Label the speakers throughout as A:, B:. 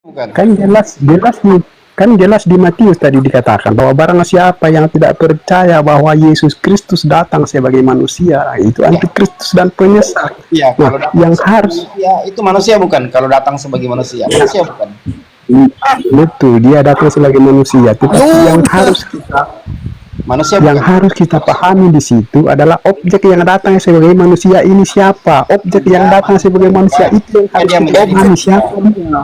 A: Bukan.
B: Kan jelas di Matius tadi dikatakan bahwa barang siapa yang tidak percaya bahwa Yesus Kristus datang sebagai manusia, itu antikristus dan penyesat.
A: Iya,
B: Nah,
A: kalau datang
B: yang
A: sebagai
B: harus
A: manusia itu manusia bukan? Kalau datang sebagai manusia, manusia bukan?
B: betul dia datang sebagai manusia, tetapi
A: Manusia
B: yang
A: bukan?
B: harus kita pahami di situ adalah objek yang datang sebagai manusia ini siapa? Objek yang datang sebagai manusia itu yang harus
A: Dia
B: kita
A: menjadi
B: pahami siapa dia.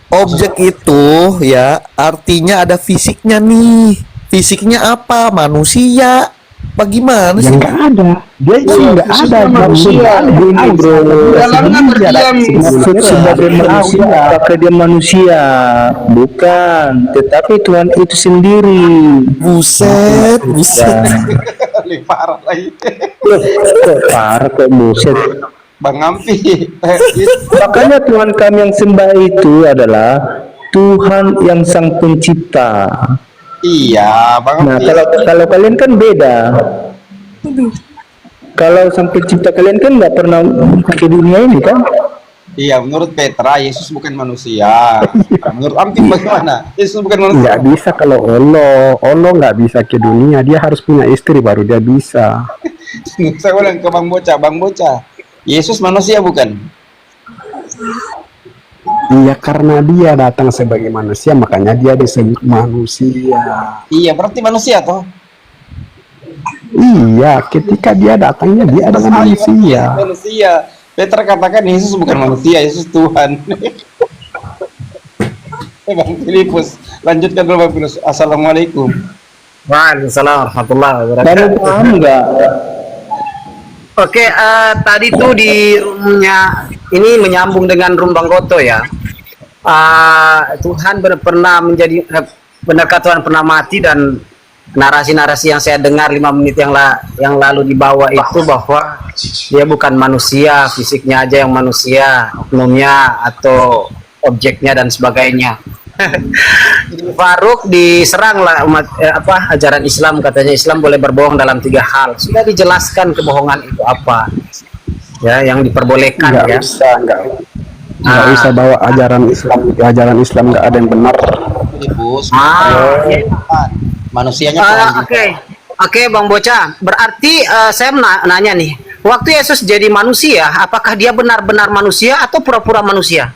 C: Objek itu ya artinya ada fisiknya nih. Fisiknya apa? Manusia. Bagaimana
B: Yang
C: sih?
B: nggak ada, dia itu nggak ada
D: manusia. Gini bro,
A: Dalamnya berdiam.
D: sebagai manusia, apakah dia manusia? Bukan, tetapi Tuhan itu sendiri.
C: Buset.
A: Lebih parah lagi.
D: Kok parah kok buset.
A: Bang Ampi.
D: Makanya Tuhan kami yang sembah itu adalah Tuhan yang sang pencipta.
A: Iya, Bang
D: Nah,
A: Ampi.
D: kalau kalian kan beda. Kalau sang pencipta kalian kan nggak pernah ke dunia ini kan?
A: Iya, menurut Petra Yesus bukan manusia. Menurut Ampi bagaimana? Yesus bukan manusia.
B: nggak bisa kalau Allah nggak bisa ke dunia, dia harus punya istri baru dia bisa.
A: Saya ulang ke Bang Bocah. Yesus manusia bukan?
B: Iya, karena dia datang sebagai manusia, makanya dia disebut manusia.
A: Iya, berarti manusia toh?
B: Iya, ketika dia datangnya dia adalah manusia.
A: Manusia. Petra katakan Yesus bukan manusia, Yesus Tuhan. Bang Filipus, lanjutkan dulu Bang Filipus. Assalamualaikum.
E: Waalaikumsalam warahmatullahi wabarakatuh.
D: Kamu paham nggak?
E: Oke, tadi tuh di roomnya ini menyambung dengan room Bang Goto ya. Tuhan pernah menjadi benarkah Tuhan pernah mati, dan narasi-narasi yang saya dengar 5 menit yang lalu dibawa itu bahwa dia bukan manusia, fisiknya aja yang manusia, oknumnya atau objeknya dan sebagainya. Faruk diserang lah ajaran Islam, katanya Islam boleh berbohong dalam 3 hal. Sudah dijelaskan kebohongan itu apa ya yang diperbolehkan.
B: Nggak
E: Ya
B: usah bawa ajaran Islam nggak ada yang benar.
A: Filipus.
E: Iya.
A: Manusianya Tuhan juga.
E: Oke, Bang Bocah, berarti saya nanya nih, waktu Yesus jadi manusia, apakah dia benar-benar manusia atau pura-pura manusia?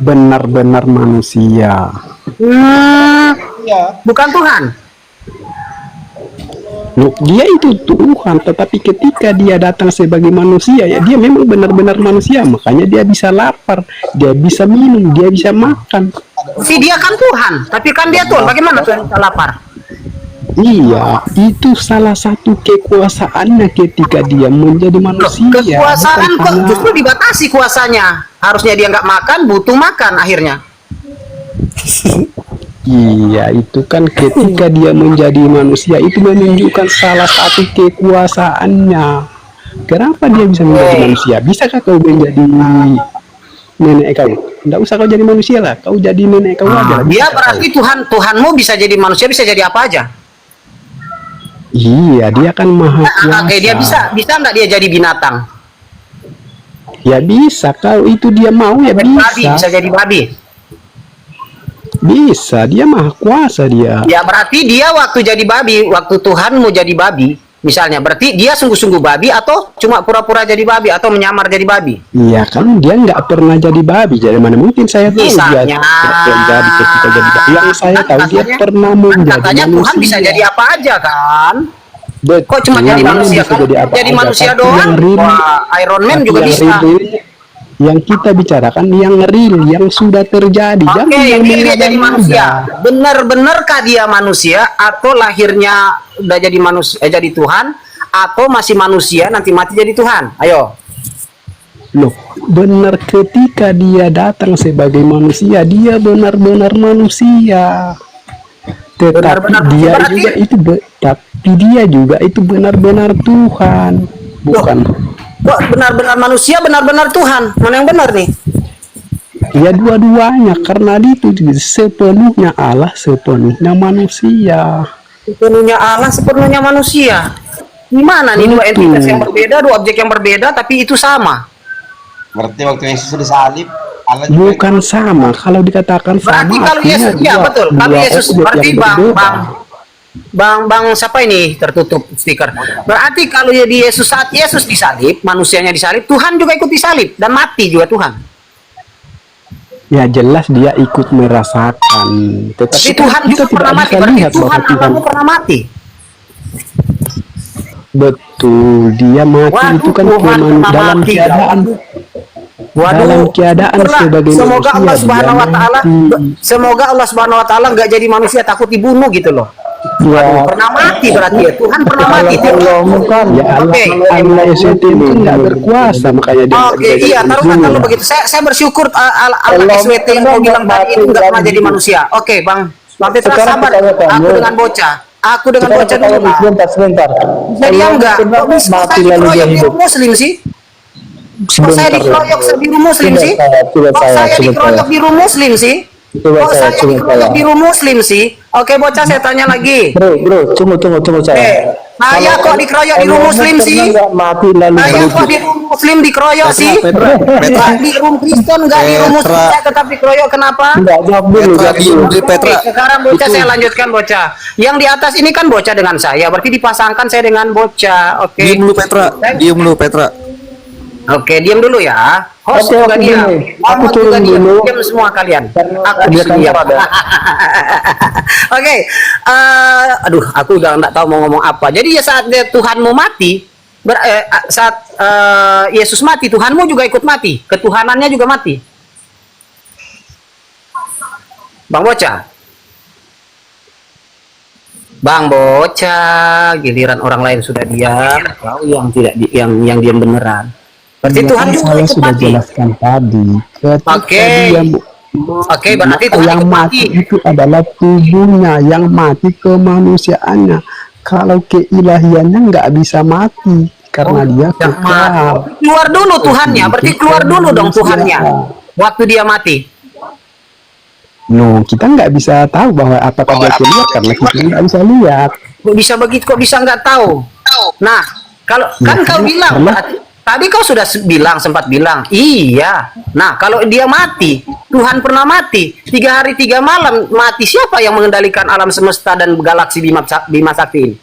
B: Benar-benar manusia.
A: Iya.
E: Bukan Tuhan.
B: Loh, dia itu Tuhan, tetapi ketika dia datang sebagai manusia, ya dia memang benar-benar manusia, makanya dia bisa lapar, dia bisa minum, dia bisa makan.
E: Si dia kan Tuhan, tapi kan dia Tuhan. Bagaimana Tuhan bisa lapar?
B: Iya, itu salah satu kekuasaannya ketika dia menjadi manusia.
E: Kekuasaan
B: Bukan
E: kok
B: karena-
E: justru dibatasi kuasanya. Harusnya dia nggak makan, butuh makan akhirnya.
B: Iya, itu kan ketika dia menjadi manusia itu menunjukkan salah satu kekuasaannya. Kenapa dia bisa menjadi manusia? Bisakah kau menjadi nenek kau? Tidak usah kau jadi manusia lah, kau jadi nenek kau aja lah.
E: Dia
B: Bisa
E: berarti
B: kau.
E: Tuhanmu bisa jadi manusia, bisa jadi apa aja.
B: Iya, dia kan maha kuasa.
E: Oke, dia bisa nggak dia jadi binatang?
B: Ya bisa, kalau itu dia mau ya
E: Babi,
B: bisa.
E: bisa jadi babi.
B: Bisa, dia maha kuasa dia.
E: Ya berarti dia waktu jadi babi, waktu Tuhan mau jadi babi, misalnya, berarti dia sungguh-sungguh babi atau cuma pura-pura jadi babi atau menyamar jadi babi?
B: Iya kan dia nggak pernah jadi babi, jadi mana mungkin saya tahu
E: Misalnya,
B: dia terjadi ketika jadi babi. Yang saya tahu dia
E: katanya-
B: pernah menjadi
E: Katanya
B: manusia.
E: Tuhan bisa jadi apa aja kan?
B: Betul,
E: Kok cuma jadi
B: memang
E: manusia
B: bisa
E: kan?
B: apa
E: Jadi
B: aja.
E: manusia
B: Tapi
E: doang?
B: yang real-
E: Wah, Iron Man
B: tapi
E: juga
B: yang
E: bisa.
B: real- yang kita bicarakan yang real, yang sudah terjadi.
E: Oke,
B: Jangan yang
E: ini dia jadi manusia.
B: mengada-ngada.
E: Benar-benarkah dia manusia atau lahirnya udah jadi manusia, jadi Tuhan, atau masih manusia nanti mati jadi Tuhan? Ayo.
B: Loh, benar ketika dia datang sebagai manusia, dia benar-benar manusia. Tetapi
E: Benar-benar
B: dia
E: berarti-
B: juga itu tapi dia juga itu benar-benar Tuhan, bukan?
E: Kok benar-benar manusia, benar-benar Tuhan? Mana yang benar nih?
B: Ya dua-duanya, karena dia itu sepenuhnya Allah, sepenuhnya manusia.
E: Sepenuhnya Allah, sepenuhnya manusia. Gimana nih dua entitas yang berbeda, dua objek yang berbeda, tapi itu sama?
A: Berarti waktu Yesus disalib, Allah juga
B: Bukan sama. Kalau dikatakan
E: Berarti
B: sama,
E: kalau
B: artinya
E: Yesus, ya
B: dua-
E: betul. Kalau
B: dua
E: Yesus,
B: objek
E: berarti
B: yang
E: bang,
B: berbeda.
E: bang siapa ini tertutup stiker? Berarti kalau jadi Yesus saat Yesus disalib, manusianya disalib, Tuhan juga ikut disalib dan mati juga Tuhan.
B: Ya jelas dia ikut merasakan.
E: Tapi
B: Tetapi
E: Tuhan
B: kita
E: juga
B: tidak
E: pernah mati.
B: bisa
E: Berarti
B: lihat bahwa
E: Tuhan
B: Tuhan
E: Allahmu pernah mati.
B: betul dia mati
E: Waduh,
B: itu kan
E: Tuhan pernah
B: dalam
E: mati.
B: keadaan
E: Waduh,
B: dalam keadaan
E: syukurlah.
B: sebagai
E: Semoga
B: manusia,
E: Allah
B: dia
E: Subhanahu wa taala
B: mati.
E: semoga Allah Subhanahu wa taala nggak jadi manusia takut dibunuh gitu loh.
D: Ya,
E: Pernah mati berarti ya. Tuhan pernah mati.
D: Allahmu kan
B: Ya Allah,
E: Oke.
B: Allah SWT itu nggak berkuasa, makanya dia nggak
E: Oke,
B: bisa
E: iya,
B: jadi
E: taruhkan
B: guru.
E: kalau begitu. Saya bersyukur Allah
D: Allah
E: SWT yang kau bilang tadi itu nggak pernah
D: mati.
E: jadi manusia. Oke, Bang. Bang Petra
D: Sekarang
E: sabar.
D: kita tanya,
E: Aku
D: Bang.
E: dengan bocah. Aku dengan
D: Sekarang
E: bocah
D: kita
E: dulu.
D: lihat,
E: Bang.
D: sebentar.
E: Jadi
D: Allah
E: enggak.
D: pernah
E: Kok bisa
D: mati
E: saya
D: lalu dia
E: dikeroyok
D: hidup.
E: biru muslim sih? Kok saya dikeroyok biru muslim
D: Coba
E: sih?
D: saya, coba
E: Kok
D: saya,
E: saya
D: coba
E: dikeroyok
D: saya.
E: biru muslim sih?
D: Coba
E: Kok
D: saya,
E: saya
D: coba
E: dikeroyok
D: saya.
E: biru muslim sih? Oke, bocah saya tanya lagi.
D: Bro, tunggu saya.
E: Saya kok dikeroyok biru
D: Allahmu
E: muslim
D: pernah
E: sih?
D: nggak mati lalu
E: Saya
D: hidup?
E: kok di room muslim dikeroyok sih?
C: Petra.
E: Di room Kristen enggak di room muslim
C: Petra.
E: saya tetap dikeroyok kenapa?
D: Enggak, jawab dulu,
C: Petra,
D: jawab
C: diem
D: dulu.
C: dulu, Petra.
E: Oke, sekarang bocah saya lanjutkan bocah. Yang di atas ini kan bocah dengan saya, berarti dipasangkan saya dengan bocah. Oke.
C: Diem dulu Petra, diem dulu Petra.
E: Oke, diam dulu ya. Host
D: Oke,
E: juga
D: oke,
E: diam.
D: gini. Aku
E: Hormat
D: turun
E: juga diam.
D: dulu.
E: Diam semua kalian. Aku
D: dia kan
E: diam.
D: ada.
E: Oke. Aduh, aku udah nggak tahu mau ngomong apa. Jadi ya saat Tuhanmu mati, saat Yesus mati, Tuhanmu juga ikut mati. Ketuhanannya juga mati. Bang Bocah. Bang Bocah, giliran orang lain sudah diam, kau yang tidak yang diam beneran. Berarti
B: Ya
E: Tuhan
B: kan
E: juga
B: saya
E: ikut
B: sudah
E: mati.
B: jelaskan tadi. Ketika
E: Oke.
B: dia
E: Oke, berarti Tuhan
B: yang
E: ikut
B: mati
E: mati.
B: itu adalah tubuhnya, yang mati kemanusiaannya. Kalau keilahiannya nggak bisa mati karena dia
E: Yang
B: kekal.
E: mati. Keluar dulu Tuhannya, berarti keluar dulu dong Tuhannya. Waktu dia mati.
B: No, kita nggak bisa tahu bahwa apakah dia keluar karena kita nggak bisa lihat.
E: Kok bisa begitu? Kok bisa nggak tahu? Nah, kalau kan
B: Ya,
E: kau bilang,
B: karena-
E: tadi kau sudah sempat bilang, iya. Nah, kalau dia mati, Tuhan pernah mati 3 hari 3 malam mati. Siapa yang mengendalikan alam semesta dan galaksi Bima Sakti ini?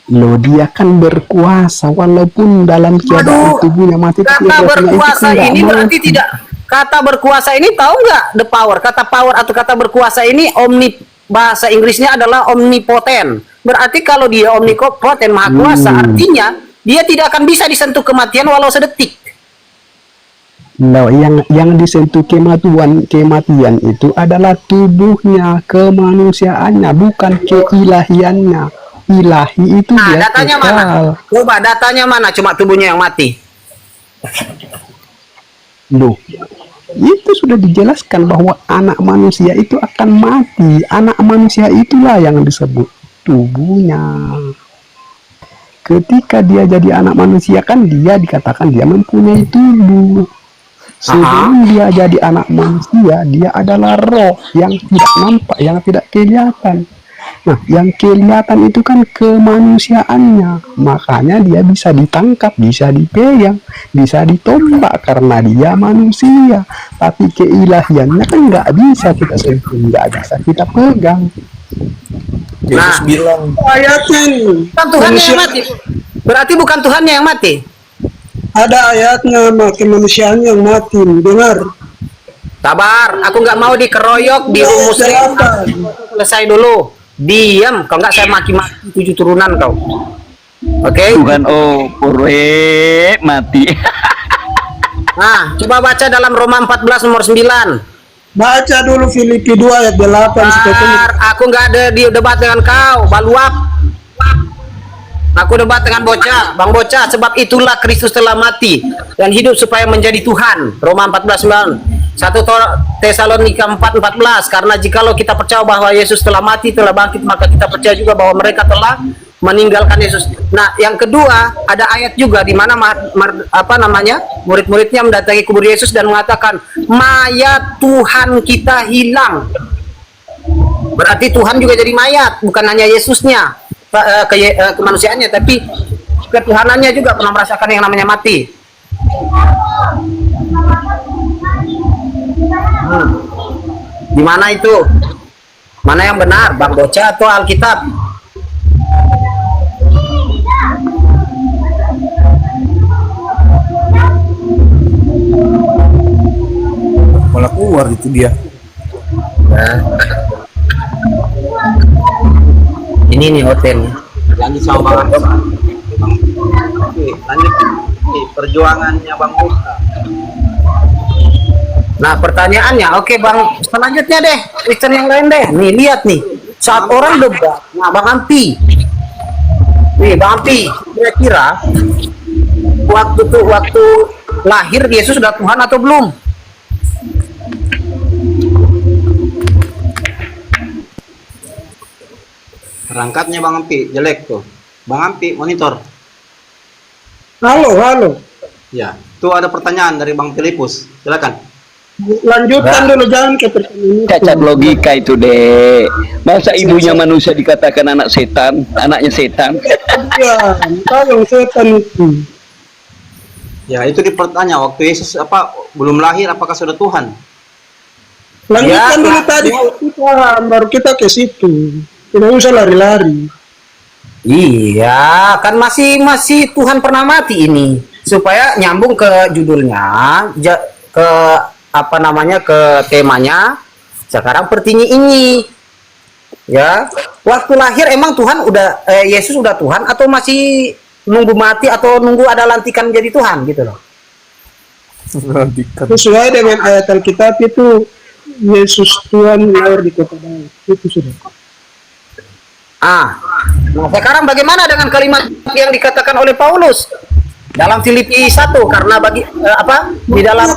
B: Loh, dia kan berkuasa walaupun dalam keadaan
E: Waduh,
B: tubuhnya mati. tapi
E: kata
B: rohnya
E: berkuasa
B: itu nggak
E: ini berarti
B: mati.
E: tidak. Kata berkuasa ini tahu nggak the power? Kata power atau kata berkuasa ini bahasa Inggrisnya adalah omnipoten. Berarti kalau dia omnipoten maha kuasa, artinya dia tidak akan bisa disentuh kematian walau sedetik.
B: Loh, yang disentuh kematian itu adalah tubuhnya, kemanusiaannya, bukan keilahiannya. Ilahi itu
E: Nah,
B: dia
E: datanya
B: kekal.
E: mana? Coba datanya mana? Cuma tubuhnya yang mati.
B: Loh, itu sudah dijelaskan bahwa anak manusia itu akan mati. Anak manusia itulah yang disebut tubuhnya. Ketika dia jadi anak manusia kan dia dikatakan dia mempunyai tubuh. Sebelum dia jadi anak manusia, dia adalah roh yang tidak nampak, yang tidak kelihatan. Nah, yang kelihatan itu kan kemanusiaannya. Makanya dia bisa ditangkap, bisa dipegang, bisa ditombak karena dia manusia. Tapi keilahiannya kan nggak bisa kita sentuh, nggak bisa kita pegang.
C: Yesus bilang
F: Ayatnya nih,
E: Bukan Tuhannya yang mati. Berarti bukan Tuhannya yang mati.
F: ada ayatnya kemanusiaan yang mati. Dengar.
E: Sabar, aku nggak mau dikeroyok di rumus
F: Jawaban.
E: selesai dulu. Diam, kalau nggak saya maki-maki 7 turunan kau. Oke?
G: Bukan pure mati.
E: Nah, coba baca dalam Roma 14 nomor 9.
F: Baca dulu Filipi 2 ayat 8 seperti ini.
E: Sabar, aku nggak ada di debat dengan kau, baluap. Aku debat dengan bocah, Bang Bocah, sebab itulah Kristus telah mati dan hidup supaya menjadi Tuhan. Roma 14:9. 1 Tesalonika 4:14. Karena jikalau kita percaya bahwa Yesus telah mati, telah bangkit, maka kita percaya juga bahwa mereka telah meninggalkan Yesus. Nah, yang kedua, ada ayat juga di mana murid-muridnya mendatangi kubur Yesus dan mengatakan, mayat Tuhan kita hilang. Berarti Tuhan juga jadi mayat, bukan hanya Yesusnya, kemanusiaannya, tapi ketuhanannya juga pernah merasakan yang namanya mati. Di mana itu? Mana yang benar, Bang Boca atau Alkitab?
C: Malah keluar itu dia.
E: Nah. Ini nih hotelnya.
A: Lanjut sama Bang Andi. Oke, lanjut. Oke, perjuangannya Bang Boca.
E: Nah pertanyaannya, oke Bang, selanjutnya deh, Kristen yang lain deh. Nih lihat nih, saat orang debat, nah Bang Ampi, nih Bang Ampi, kira-kira waktu lahir Yesus sudah Tuhan atau belum?
A: Perangkatnya Bang Ampi jelek tuh. Bang Ampi monitor.
F: Halo.
A: Ya, tuh ada pertanyaan dari Bang Filipus. Silakan.
F: Lanjutkan dulu, jangan ke pertanyaan itu.
G: Cacat logika itu, Dek. Masa ibunya manusia dikatakan anak setan, anaknya setan?
F: Ya, kalau setan itu.
A: Ya, itu dipertanya waktu Yesus belum lahir apakah sudah Tuhan?
F: Lanjutkan
E: Ya,
F: dulu tadi, kita baru kita ke situ. Tidak usah lari-lari.
E: Iya, kan masih Tuhan pernah mati ini, supaya nyambung ke judulnya, ke ke temanya. Sekarang pertanyaan ini, ya, waktu lahir emang Tuhan Yesus udah Tuhan atau masih nunggu mati atau nunggu ada lantikan menjadi Tuhan gitu loh?
F: Sesuai dengan ayat Alkitab itu, Yesus Tuhan lahir di kota Daud. Itu sudah.
E: Nah sekarang bagaimana dengan kalimat yang dikatakan oleh Paulus dalam Filipi 1, karena di dalam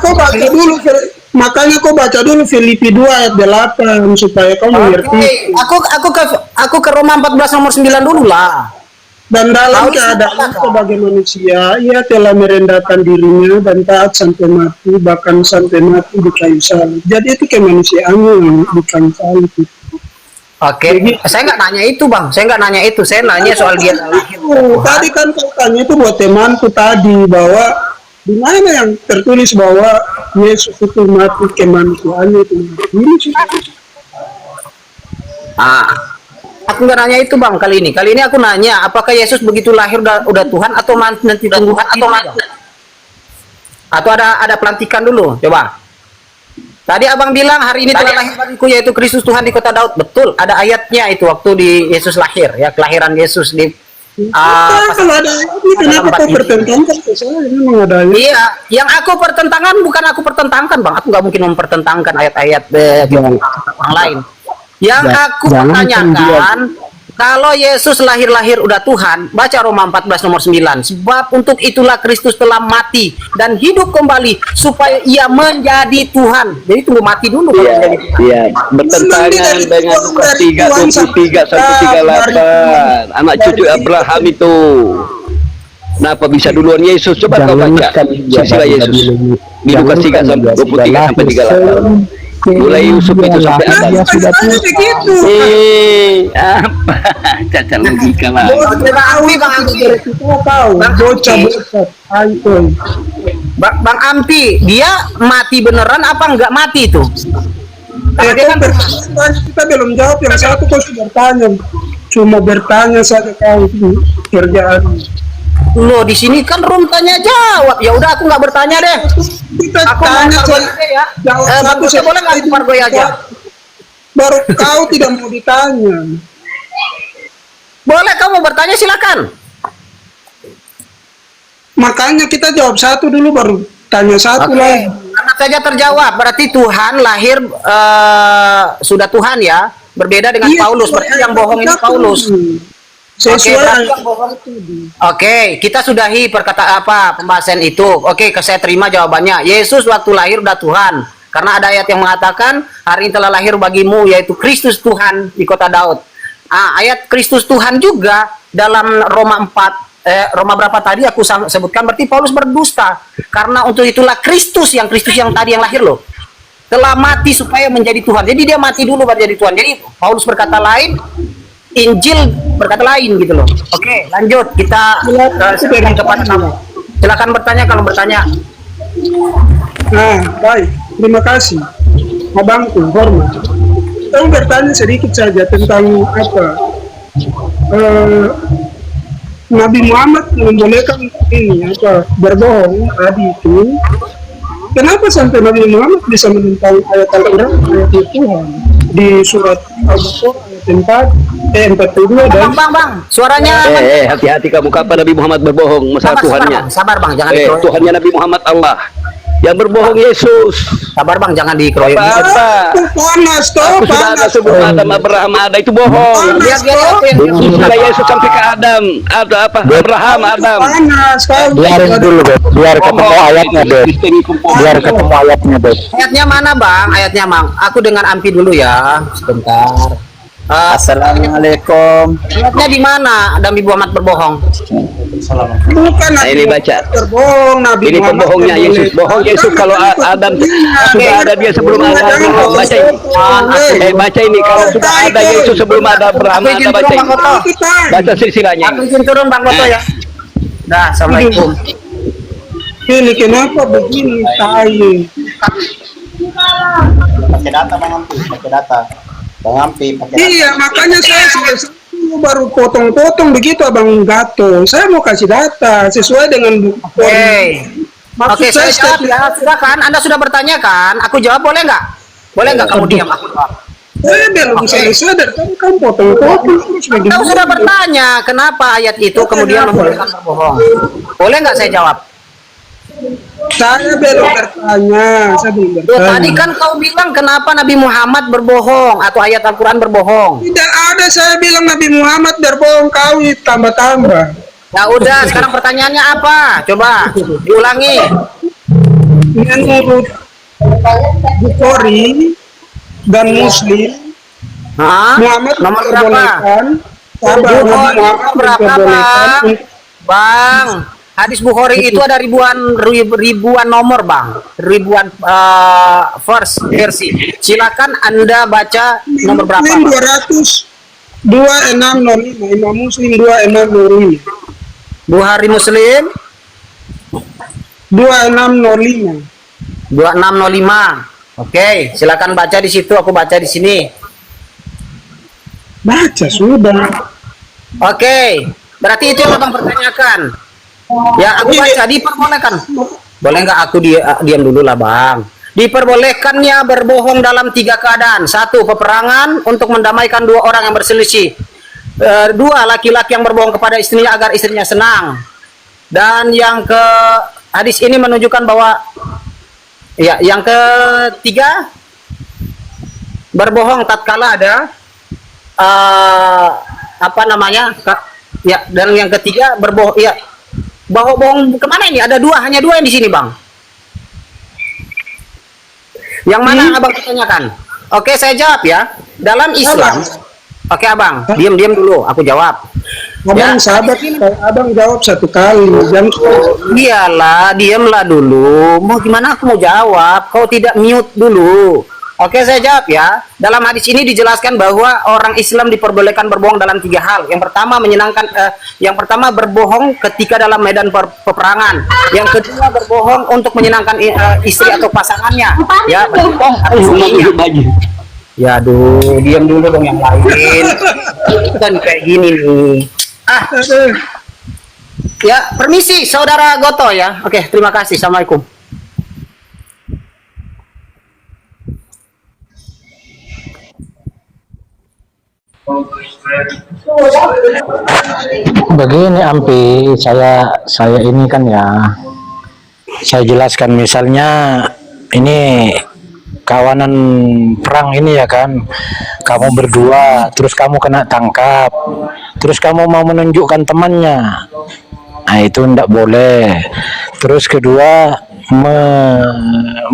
F: Makanya kau baca dulu Filipi 2 ayat 8 supaya kau mengerti.
E: Aku ke Roma 14 nomor 9 dulu lah.
F: Dan dalam
E: Paulus
F: keadaan
E: mengatakan,
F: sebagai manusia, ia telah merendahkan dirinya dan taat sampai mati, bahkan sampai mati di kayu salib. Jadi itu kemanusiaannya yang di kayu salib itu.
E: Oke, saya nggak nanya itu Bang, saya nggak nanya itu, saya nanya soal dia lahir.
F: Tadi kan kau tanya itu buat temanku tadi, bahwa di mana yang tertulis bahwa Yesus itu mati kemanusiaannya itu. Ini sih.
E: Aku nggak nanya itu Bang kali ini aku nanya apakah Yesus begitu lahir udah Tuhan atau nanti tunggu atau mati? Atau ada pelantikan dulu, coba. Tadi abang bilang hari ini telah lahir bagiku yaitu Kristus Tuhan di kota Daud. Betul, ada ayatnya itu waktu di Yesus lahir, ya kelahiran Yesus di
F: Kalau ada ini kenapa kau pertentangkan ke saya? Ini memang ada ayat.
E: Iya, yang aku pertentangkan bukan aku pertentangkan Bang. Aku nggak mungkin mempertentangkan ayat-ayat orang lain. Yang aku pertanyakan, kalau Yesus lahir-lahir udah Tuhan, baca Roma 14 nomor 9. Sebab untuk itulah Kristus telah mati dan hidup kembali supaya ia menjadi Tuhan. Jadi tunggu mati dulu kalau menjadi Tuhan.
G: Iya, bertentangan dengan Lukas 3:23 sampai 38. Anak cucu Abraham itu. Kenapa bisa duluan Yesus? Coba kau baca silsilah Yesus. Di Lukas 3 sampai 23 sampai 38. Mulai Yusuf itu sampai atas.
F: Begitu.
G: Apa? Cacat logika lah.
E: Bang Ampi, dia mati beneran apa enggak mati itu?
F: Kita belum jawab yang satu, kau sudah bertanya. Cuma bertanya saja kau itu kerjaan.
E: Loh, di sini kan room tanya jawab. Ya udah aku nggak bertanya deh. Aku
F: tanya
E: ya. Bagusnya boleh nggak aku pargoy aja?
F: Baru kau tidak mau ditanya.
E: Boleh, kamu bertanya silakan.
F: Makanya kita jawab satu dulu baru tanya satu lagi.
E: Karena saja terjawab, berarti Tuhan lahir sudah Tuhan ya. Berbeda dengan Paulus, berarti yang bohong ini Paulus. Oke, kita sudahi pembahasan itu. Oke, saya terima jawabannya. Yesus waktu lahir udah Tuhan. Karena ada ayat yang mengatakan hari ini telah lahir bagimu yaitu Kristus Tuhan di kota Daud. Ayat Kristus Tuhan juga dalam Roma 4 Roma berapa tadi aku sebutkan, berarti Paulus berdusta. Karena untuk itulah Kristus yang tadi yang lahir loh, telah mati supaya menjadi Tuhan. Jadi dia mati dulu baru jadi Tuhan. Jadi Paulus berkata lain, Injil berkata lain gitu loh. Oke, lanjut kita silakan kepada kamu. Silakan bertanya kalau bertanya.
F: Nah, baik. Terima kasih. abangku hormat. Saya bertanya sedikit saja tentang apa Nabi Muhammad membolehkan ini apa berbohong tadi itu. Kenapa sampai Nabi Muhammad bisa menentang ayat Al-Quran, ayat Tuhan di surat Al-Baqarah ayat 42 dan
E: Bang, suaranya
G: hati-hati kamu, kapan Nabi Muhammad berbohong masalah Tuhannya.
E: Sabar bang, jangan dikeroyok.
G: Tuhannya Nabi Muhammad Allah, yang berbohong Yesus.
E: Sabar bang, jangan dikeroyok.
G: Apa?
F: panas toh,
G: Aku sudah ada sebelum Adam Abraham ada, itu bohong.
E: Biar
G: Sudah Yesus sampai ke Adam, ada apa? Abraham, Adam.
F: panas kau.
D: Biarin dulu, Beb. Biar ketemu ayatnya, Beb. Biar ketemu ayatnya, Beb.
E: Ayatnya mana bang? Ayatnya bang. Aku dengan Ampi dulu ya, sebentar.
D: Assalamualaikum.
E: Ayatnya di mana? Nabi Muhammad berbohong.
F: Bukan Nabi
G: ini baca.
F: berbohong, Nabi
G: Ini
F: Muhammad
G: pembohongnya Yesus. Bohong Yesus kalau Adam sudah ada dia sebelum ada Abraham. Baca ini. Baca ini, kalau sudah ada Yesus sebelum ada Abraham, ada baca ini. Baca silsilahnya.
E: Aku izin turun bang Goto ya. Dah, assalamualaikum.
F: Ini kenapa begini tai?
A: Pakai data Bang Ampi, pakai data. Bang Ampi pakai data.
F: Iya, makanya saya baru potong-potong begitu Abang Gato. Saya mau kasih data sesuai dengan buku.
E: Oke, saya jawab ya. Silakan. Anda sudah bertanya kan? Aku jawab boleh nggak? Boleh nggak kamu diam? Aku jawab.
F: Saya belum selesai dari tadi kamu potong-potong terus begini.
E: Kamu sudah bertanya kenapa ayat itu kemudian membolehkan berbohong. Boleh nggak saya jawab?
F: Saya belum bertanya, saya belum
E: Loh,
F: bertanya.
E: tadi kan kau bilang kenapa Nabi Muhammad berbohong atau ayat Al-Quran berbohong.
F: Tidak ada saya bilang Nabi Muhammad berbohong, kau tambah-tambah.
E: Ya udah, sekarang pertanyaannya apa? Coba diulangi.
F: Menurut Bukhari dan Muslim,
E: Hah?
F: Muhammad
E: Nomor berapa?
F: diperbolehkan. Sabar, Nabi
E: Bukhari
F: Muhammad
E: berapa,
F: diperbolehkan
E: Bang? Bang, hadis Bukhari itu ada ribuan nomor, Bang. Ribuan versi. Silakan Anda baca nomor berapa,
F: Muslim
E: Bang?
F: 2605, Imam Muslim 2605.
E: Bukhari Muslim
F: 2605.
E: 2605. Oke, silakan baca di situ, aku baca di sini.
F: Baca sudah.
E: Oke, berarti itu yang Abang pertanyakan. Ya, aku baca, diperbolehkan. Boleh nggak aku diam dulu lah, Bang. Diperbolehkannya berbohong dalam 3 keadaan. 1, peperangan untuk mendamaikan 2 orang yang berselisih. 2, laki-laki yang berbohong kepada istrinya agar istrinya senang. Dan yang ke hadis ini menunjukkan bahwa ya, yang ketiga berbohong tatkala ada apa namanya? Ya, dan yang ketiga berbohong ya. Bohong kemana ini? Ada 2, hanya 2 yang di sini, Bang. Yang mana Abang pertanyakan? Oke, saya jawab ya. Dalam Islam. Oke, Abang, diam dulu, aku jawab.
F: Abang sahabat, Abang jawab 1 kali.
E: Iyalah, diamlah dulu. Mau gimana aku mau jawab? Kau tidak mute dulu. Oke, saya jawab ya. Dalam hadis ini dijelaskan bahwa orang Islam diperbolehkan berbohong dalam 3 hal. Yang pertama yang pertama berbohong ketika dalam medan peperangan. Yang kedua berbohong untuk menyenangkan istri atau pasangannya. Ya, berbohong atau suaminya. Ya, aduh, diam dulu dong yang lain. Kan kayak gini nih. Ya, permisi Saudara Goto ya. Oke, terima kasih. Assalamualaikum.
D: Begini Ampi, saya ini kan ya, saya jelaskan misalnya ini kawanan perang ini ya kan, kamu berdua, terus kamu kena tangkap, terus kamu mau menunjukkan temannya, nah itu tidak boleh. Terus kedua,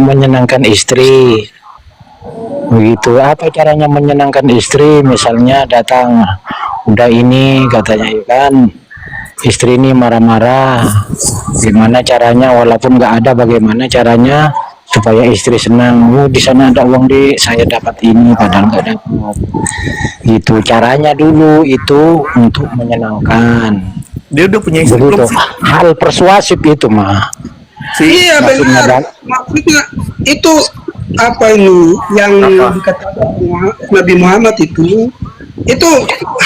D: menyenangkan istri. Begitu. Apa caranya menyenangkan istri? Misalnya datang, udah ini katanya ya kan, istri ini marah-marah. Gimana caranya? Walaupun nggak ada, bagaimana caranya supaya istri senang? Oh, di sana ada uang saya dapat ini, padahal nggak dapat. Itu caranya dulu, itu untuk menyenangkan.
C: Dia udah punya istri belum
D: Begitu.
C: sih?
D: Hal persuasif itu mah.
F: Iya
D: Maksudnya
F: benar. Maksudnya itu apa ini yang dikatakan Nabi Muhammad itu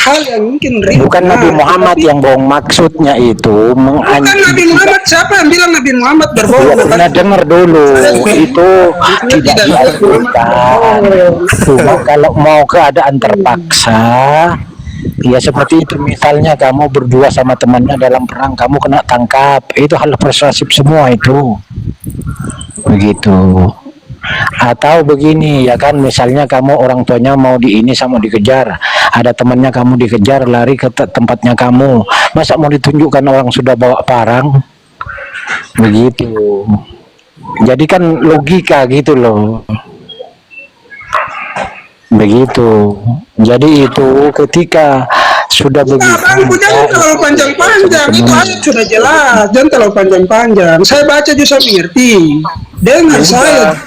F: hal yang mungkin
D: Bukan Nabi Muhammad yang bohong, maksudnya itu
F: bukan Nabi Muhammad. Siapa yang bilang Nabi Muhammad berbohong?
D: Nah, dengar dulu, itu tidak dianjurkan. Cuma kalau mau keadaan terpaksa, ya seperti itu. Misalnya kamu berdua sama temannya dalam perang, kamu kena tangkap, itu hal persuasif semua itu. Begitu. Atau begini ya kan, misalnya kamu orang tuanya mau di ini sama dikejar, ada temannya kamu dikejar, lari ke tempatnya kamu, masa mau ditunjukkan orang sudah bawa parang? Begitu. Jadi kan logika gitu loh. Begitu. Jadi itu ketika sudah begitu.
F: Bangku jangan terlalu panjang-panjang. Itu ayat sudah jelas. Jangan terlalu panjang-panjang. Saya baca juga saya mengerti. Dengan saya.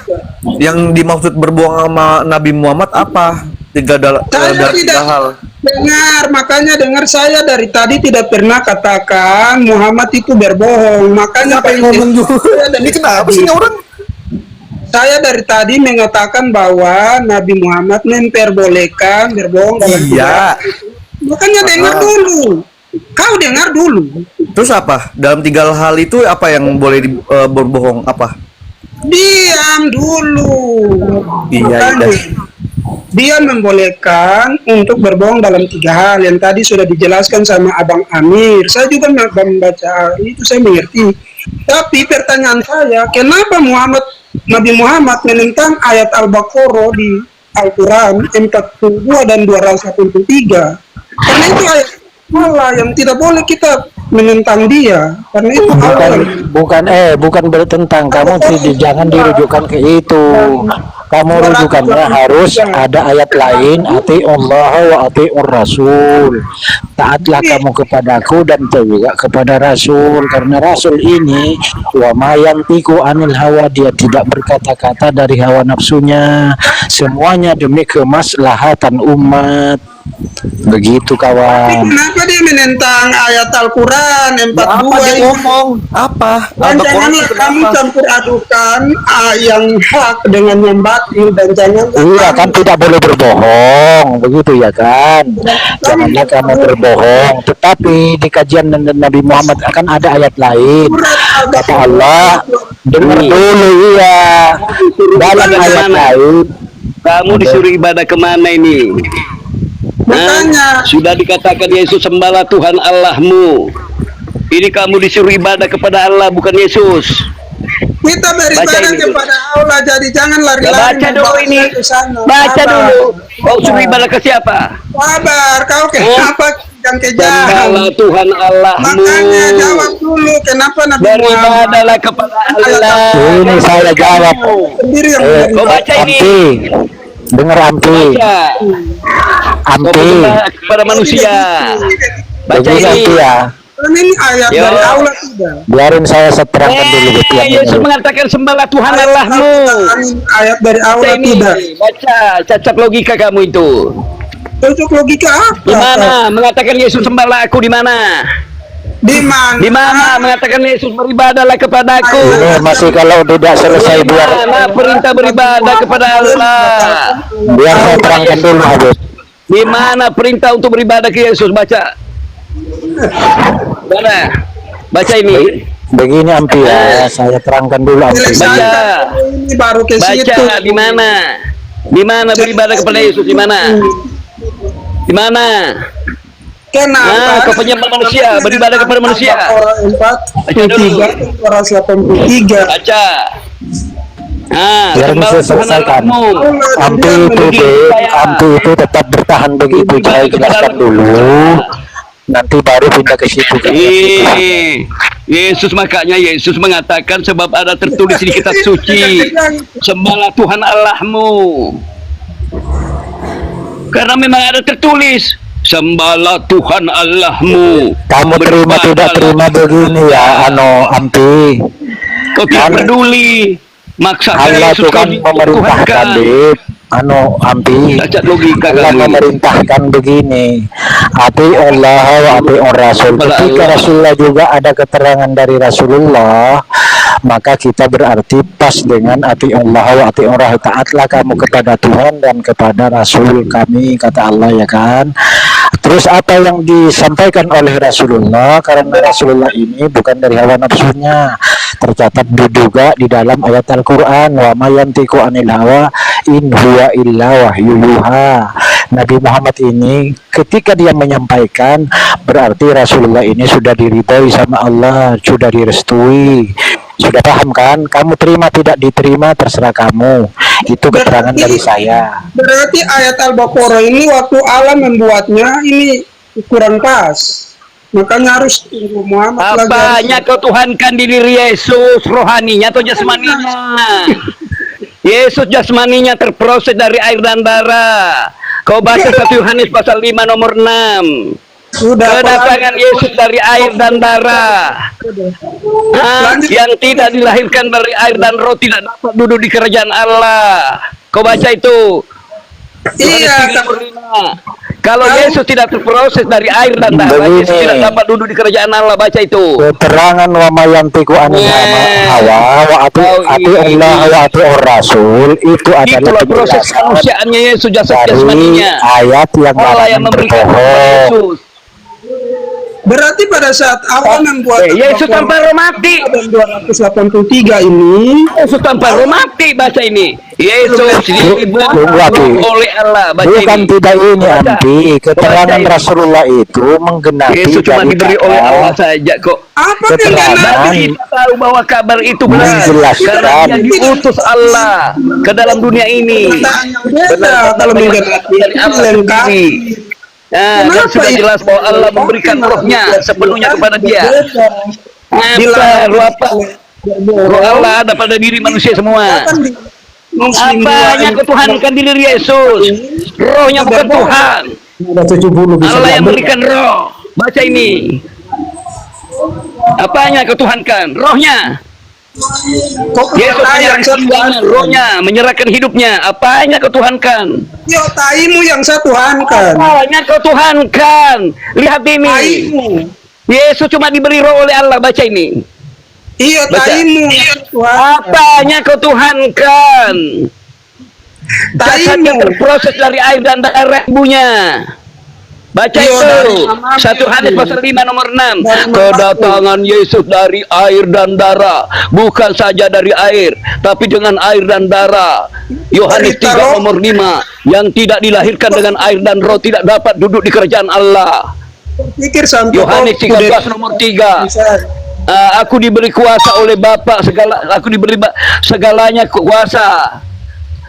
C: Yang dimaksud berbohong sama Nabi Muhammad apa? Tiga hal.
F: Dengar, makanya dengar, saya dari tadi tidak pernah katakan Muhammad itu berbohong. Makanya
C: Apa yang ngomong juga? Ini kenapa sih orang?
F: Saya dari tadi mengatakan bahwa Nabi Muhammad memperbolehkan berbohong dalam
C: Iya.
F: Makanya dengar dulu. Kau dengar dulu.
C: Terus apa? Dalam tiga hal itu apa yang boleh berbohong? Apa?
F: Diam dulu.
C: Iya,
F: Makanya,
C: iya.
F: dia membolehkan untuk berbohong dalam tiga hal yang tadi sudah dijelaskan sama Abang Amir. Saya juga membaca itu, saya mengerti. Tapi pertanyaan saya, kenapa Nabi Muhammad menentang ayat Al-Baqarah di Al-Quran 42 dan 283? Karena itu ayat Allah yang tidak boleh kita menentang dia. Karena itu
D: bukan bertentang. Kamu jangan dirujukan ke itu. Kamu rujukannya harus ada ayat lain, ati Allah wa ati Rasul. Taatlah kamu kepadaku dan juga kepada Rasul, karena Rasul ini wa ma yantiqu anil hawa, dia tidak berkata-kata dari hawa nafsunya, semuanya demi kemaslahatan umat. Begitu kawan.
F: Kenapa dia menentang ayat Al-Quran 42?
C: Apa dia ngomong? Apa?
F: Dan janganlah kamu campur adukan yang hak dengan yang batil, dan jangan
D: iya kan tidak boleh berbohong, begitu ya kan. Janganlah kamu berbohong. Tetapi di kajian Nabi Muhammad akan ada ayat lain. Kata Allah, dengar dulu ya. Dalam ayat lain,
G: Kamu disuruh ibadah kemana ini?
F: Makanya
G: Sudah dikatakan Yesus sembahlah Tuhan Allahmu. Ini kamu disuruh ibadah kepada Allah, bukan Yesus.
F: kita beribadah kepada Allah, jadi jangan lari-lari.
G: Baca dulu ini. Baca dulu. Kau suruh ibadah ke siapa?
F: Sabar, kau kenapa yang kejam?
G: Sembahlah Tuhan Allahmu.
F: Makanya jawab dulu, kenapa Nabi Muhammad
G: Beribadahlah kepada Allah.
D: ini saya jawab.
F: sendiri yang
G: Kau baca ini.
D: Ampi, dengar Ampi.
G: Baca. Kau
D: Ampi,
G: bersembah kepada manusia. Baca
D: begini Ampi
G: ini.
D: ya.
F: ini ayat
G: Yo.
F: dari Allah tidak.
D: Biarin saya terangkan dulu tiap
G: Yesus
D: minggu.
G: mengatakan sembahlah Tuhan Allahmu.
F: Ayat dari
G: Baca
F: Allah
G: ini.
F: tidak.
G: Baca. Cacat logika kamu itu.
F: Cocok logika apa?
G: Di mana mengatakan Yesus sembahlah aku, di mana?
F: Di mana?
G: Di mana mengatakan Yesus beribadahlah kepadaku?
D: Ini masih kalau tidak selesai
G: Di mana perintah beribadah kepada Allah?
D: biar saya terangkan dulu Habib.
G: Di mana perintah untuk beribadah ke Yesus? Baca. Mana? Baca ini.
D: Begini Ampi ya, saya terangkan dulu Ampi.
G: Baca.
F: Ini baru ke situ.
G: Baca di mana? Di mana beribadah kepada Yesus? Di mana? Di mana?
F: Kenapa?
G: Kau penyembah manusia, beribadah kepada manusia.
F: Orang 4, 83.
G: Baca.
D: Biar bisa selesaikan. Ampi itu tetap bertahan begitu. Saya jelaskan dulu. Nanti baru pindah ke situ.
G: Yesus, makanya Yesus mengatakan, sebab ada tertulis di kitab suci, sembahlah Tuhan Allahmu. Karena memang ada tertulis, sembahlah Tuhan Allahmu.
D: Kamu terima tidak terima begini ya, Ampi.
G: Kau tidak peduli. Maksa
D: Allah
G: Yesus
D: itu kan memerintahkan, Bib. Ampi.
G: Cacat logika
D: Allah
G: kamu.
D: memerintahkan begini. Ati Allah wa ati Rasul. Ketika Rasulullah juga ada keterangan dari Rasulullah maka kita berarti pas dengan ati Allah wa ati Allah, taatlah kamu kepada Tuhan dan kepada Rasul kami, kata Allah, ya kan. Terus apa yang disampaikan oleh Rasulullah, karena Rasulullah ini bukan dari hawa nafsunya, tercatat juga di dalam ayat Al-Quran, wa ma yantiqu anil hawa in huwa illa wahyu yuha. Nabi Muhammad ini ketika dia menyampaikan, berarti Rasulullah ini sudah diridhoi sama Allah, sudah direstui. Sudah paham kan? Kamu terima tidak diterima terserah kamu. Itu keterangan dari saya.
F: Berarti ayat Al-Baqarah ini waktu Allah membuatnya ini kurang pas. Makanya harus tunggu Muhammad lagi.
G: Apanya kau tuhankan diri Yesus, rohaninya atau jasmaninya? Yesus jasmaninya terproses dari air dan darah. Kau baca 1 Yohanes pasal 5 nomor 6. Kedatangan Yesus dari air dan darah. Yang tidak dilahirkan dari air dan roh tidak dapat duduk di kerajaan Allah. Kau baca itu.
F: Iya.
G: Kalau Yesus tidak terproses dari air dan darah, Yesus tidak dapat duduk di kerajaan Allah. Baca itu.
D: Keterangan wa mayantiku anil hawa wa ati Allah wa ati Rasul itu adalah
G: proses manusiaannya Yesus, jasmaninya.
D: Ayat yang
G: Allah yang memberikan Yesus.
F: Berarti pada saat Allah membuat
G: Yesus tanpa roh mati.
F: 283 ini,
G: Yesus tanpa roh mati, baca ini. Yesus dibuat oleh Allah, baca
D: bukan
G: ini.
D: tidak ini Ampi, keterangan Rasulullah itu menggenapi.
G: Yesus cuma diberi oleh Allah saja kok.
F: apa
D: Keterangan
G: Kita tahu bahwa kabar itu benar
D: menjelaskan.
G: karena dia diutus Allah ke dalam dunia ini.
F: beda kalau menggenapi
G: Dari Allah
F: lengkap.
G: sendiri. Nah, dan sudah
F: itu?
G: jelas bahwa Allah memberikan rohnya sepenuhnya kepada dia. Apa roh apa? Roh Allah ada pada diri manusia semua. Apanya ketuhankan diri Yesus? Rohnya bukan Tuhan. Allah yang memberikan roh. Baca ini. Apanya ketuhankan? Rohnya. Yesus menyerahkan hidupnya, rohnya menyerahkan hidupnya. Apanya ketuhankan?
F: Yo, taimu yang saya tuhankan.
G: Apanya ketuhankan? Lihat ini.
F: Taimu.
G: Yesus cuma diberi roh oleh Allah. Baca ini.
F: Iya,
G: Baca.
F: taimu yang tuhankan.
G: Apanya ketuhankan? Jasadnya
F: Taimu.
G: terproses dari air dan darah ibunya. Baca
F: Iya, dari
G: itu.
F: mamamu.
G: 1 Yohanes pasal 5 nomor 6.
F: Dari mamamu.
G: Kedatangan Yesus dari air dan darah, bukan saja dari air, tapi dengan air dan darah. Yohanes 3 nomor 5. Yang tidak dilahirkan dengan air dan roh tidak dapat duduk di kerajaan Allah.
F: Pikir sampai
G: Yohanes 13 nomor 3. Aku diberi kuasa oleh Bapa, aku diberi segalanya kuasa.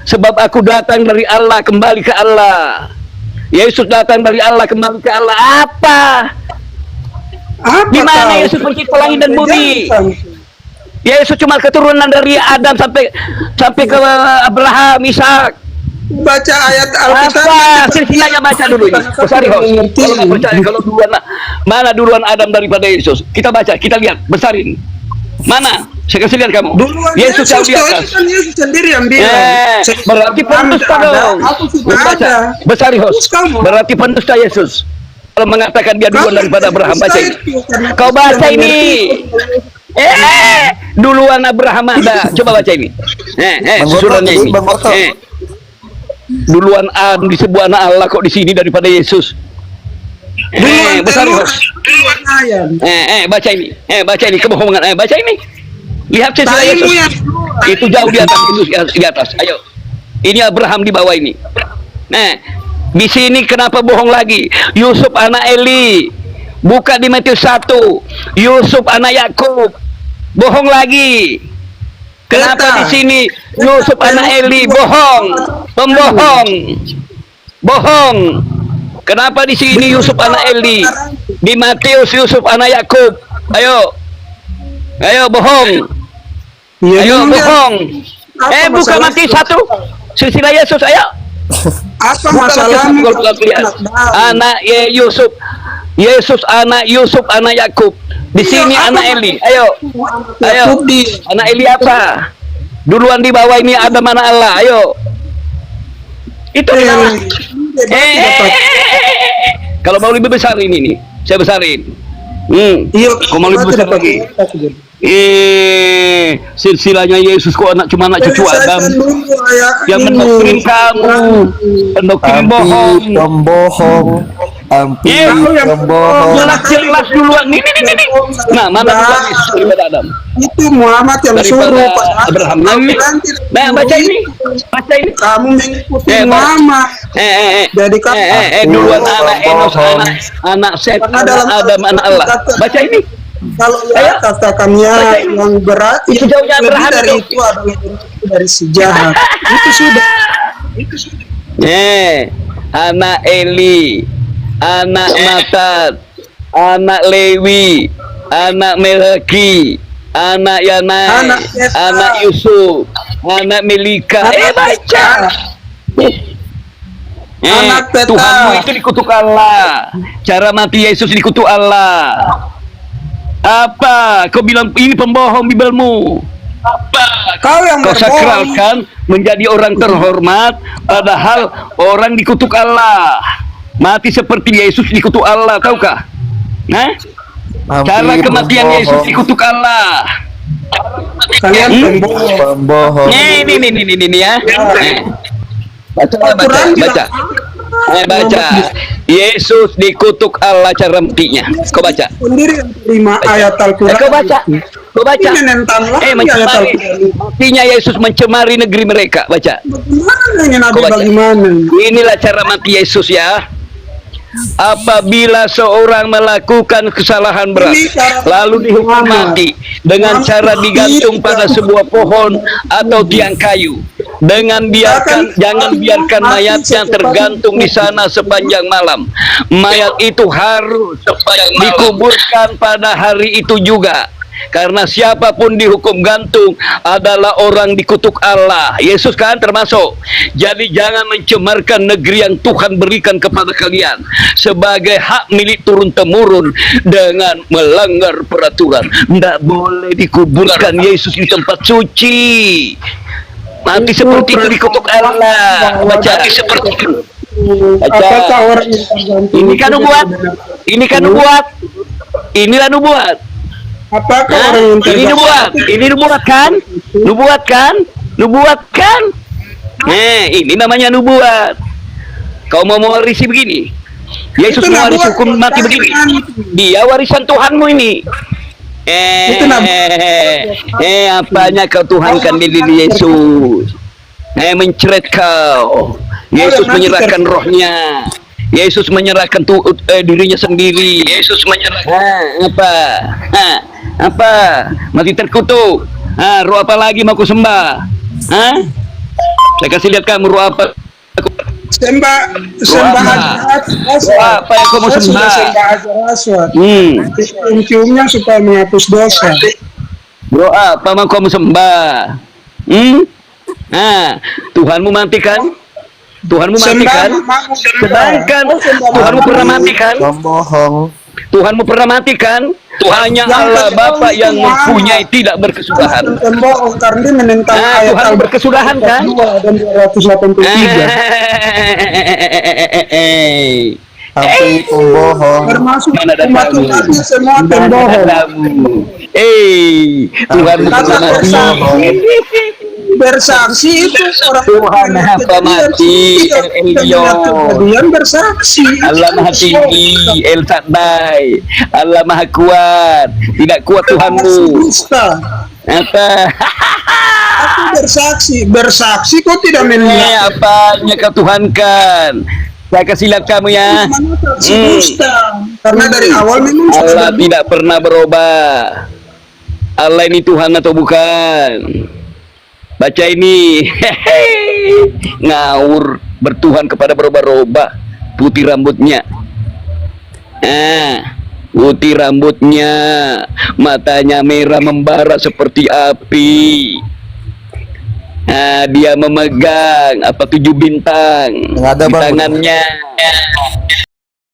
G: Sebab aku datang dari Allah kembali ke Allah. Yesus datang dari Allah kembali ke Allah. Apa? Di mana Yesus pencipta langit dan bumi? Yesus cuma keturunan dari Adam sampai ke Abraham, Ishak.
F: Baca ayat Alkitab.
G: Apa? Silsilahnya baca dulu ini. Besari host. Kalau nggak percaya, kalau duluan mana duluan Adam daripada Yesus? Kita baca, kita lihat, besarin. Mana? Saya kasih lihat kamu. Yesus yang di atas.
F: Kan Yesus sendiri yang bilang.
G: Berarti pendusta dong. Baca. Besari host. Berarti pendusta Yesus. Kalau mengatakan dia duluan daripada Abraham, baca ini. Kau baca ini. Duluan Abraham ada. Coba baca ini. Susulannya ini. Duluan Adam disebut anak Allah kok di sini daripada Yesus. Besar host. Baca ini. Baca ini kebohongan. Baca ini. Lihat silsilah Yesus. Itu jauh di atas, Yesus di atas. Ayo. Ini Abraham di bawah ini. Nah, di sini kenapa bohong lagi? Yusuf anak Eli. Buka di Matius 1. Yusuf anak Yakub. Bohong lagi. Kenapa di sini Yusuf anak Eli? Bohong. Pembohong. Bohong. Kenapa di sini Yusuf anak Eli? Di Matius Yusuf anak Yakub. Ayo. Ayo bohong. Ayo bohong. Buka Matius 1. Silsilah Yesus, ayo.
F: Apa masalahnya?
G: Anak Yusuf. Yesus anak Yusuf anak Yakub. Di sini anak Eli. Ayo. Ayo. Anak Eli apa? Duluan di bawah ini ada mana Allah. Ayo. Itu kalau mau lebih besar ini nih, saya besarin. Kau mau lebih besar lagi. Silsilahnya Yesus kok cuma anak cucu Adam.
F: Selesaikan dulu ayat
G: Yang
F: ini.
G: mendoktrin kamu, pendoktrin bohong.
C: Pembohong. Ampi pembohong.
G: Jelas duluan. Nih. Nah, mana duluan Yesus daripada Adam?
F: Itu Muhammad yang
G: Daripada
F: suruh Pak.
G: Abraham.
F: Nanti
G: Nah, baca ini.
F: kamu mengikuti
G: Baca.
F: Muhammad. Jadi
G: Duluan anak Enos, anak Set,
F: Karena
G: anak
F: dalam
G: Adam, anak Allah. Baca ini.
F: kalau ya katakannya yang berat
G: Itu jauhnya
F: lebih
G: Abraham
F: dari
G: itu.
F: itu adalah dari sejahat. Itu sudah.
G: Anak Eli, anak Matan, anak Lewi, anak Melki, anak Yanai,
F: Anak Yesa.
G: anak Yusuf, anak Melika. Baca.
F: Anak Peta.
G: Tuhanmu itu dikutuk Allah. Cara mati Yesus dikutuk Allah. Apa? Kau bilang ini pembohong Bibelmu. Apa?
F: Kau yang
G: Kau
F: berbohong.
G: sakralkan menjadi orang terhormat, padahal orang dikutuk Allah. Mati seperti Yesus dikutuk Allah, tahukah? Nah, cara kematian Yesus dikutuk Allah.
F: Kalian pembohong.
C: Pembohong.
G: Ini ya. Baca. Baca. Yesus dikutuk Allah cara matinya. Kau baca.
F: Sendiri yang terima ayat Al-Quran.
G: Kau baca. Ini menentang
F: lagi ayat
G: mencemari.
F: Al-Quran.
G: Matinya Yesus mencemari negeri mereka. Baca.
F: Bagaimana ini Nabi
G: Kau baca.
F: bagaimana?
G: Inilah cara mati Yesus ya. Apabila seorang melakukan kesalahan berat lalu dihukum mati dengan cara digantung pada sebuah pohon atau tiang kayu, jangan biarkan mayatnya tergantung di sana sepanjang malam. Mayat itu harus dikuburkan pada hari itu juga. Karena siapapun dihukum gantung adalah orang dikutuk Allah. Yesus kan termasuk. Jadi jangan mencemarkan negeri yang Tuhan berikan kepada kalian sebagai hak milik turun-temurun dengan melanggar peraturan. Tidak boleh dikuburkan Yesus di tempat suci. Mati seperti itu dikutuk Allah. Baca seperti itu.
F: Apakah orang yang tergantung
G: Ini kan
F: itu
G: nubuat.
F: benar-benar-
G: Ini kan nubuat. Inilah nubuat.
F: Apakah
G: Hah?
F: orang yang
G: Ini nubuat, nubuat kan? Ini namanya nubuat. Kau mau mewarisi begini? Yesus
F: Itu
G: mewarisi
F: nubuat,
G: hukum mati
F: bukan.
G: begini. Dia warisan Tuhanmu ini.
F: Itu
G: Apanya kau tuhankan diri Yesus? Mencret kau. Yesus menyerahkan rohnya. Yesus menyerahkan dirinya sendiri. Yesus menyerahkan apa? Mati terkutuk. Roh apa lagi mau ku sembah? Saya kasih lihat kamu roh apa?
F: sembah
G: Roh apa yang kau mau sembah?
F: Sembah Hajar Aswad. Ciumnya supaya menghapus dosa.
G: Roh apa mau kamu sembah? Tuhanmu mati kan? Tuhanmu mati kan? Sedangkan Tuhanmu pernah mati kan?
C: Pembohong.
G: Tuhanmu pernah mati kan? Hanya Allah Bapa yang mempunyai tidak berkesudahan.
F: Pembohong karena dia menentang ayat
G: Tuhan berkesudahan kan?
F: 2 dan 283.
C: Ampi pembohong.
F: Termasuk
G: Mana ada
F: umat
G: kamu?
F: umatnya semua pembohong.
G: Tuhanmu pernah mati.
F: Bersaksi itu orang
G: Tuhan apa mati?
F: Kejadian bersaksi.
G: Allah Maha Tinggi, El Shaddai, Allah Maha Kuat. Tidak kuat Tuhanmu.
F: Dusta.
G: Apa?
F: Aku bersaksi kok tidak menilai.
G: Apanya kau tuhankan? Saya kasih lihat kamu ya.
F: Dusta. Karena dari awal memang
G: Allah tidak pernah berubah. Allah ini Tuhan atau bukan? Baca ini. Ngawur, bertuhan kepada berubah-ubah. Putih rambutnya. Putih rambutnya, matanya merah membara seperti api. Dia memegang 7 bintang
C: Nggak ada,
G: di
C: Bang.
G: tangannya.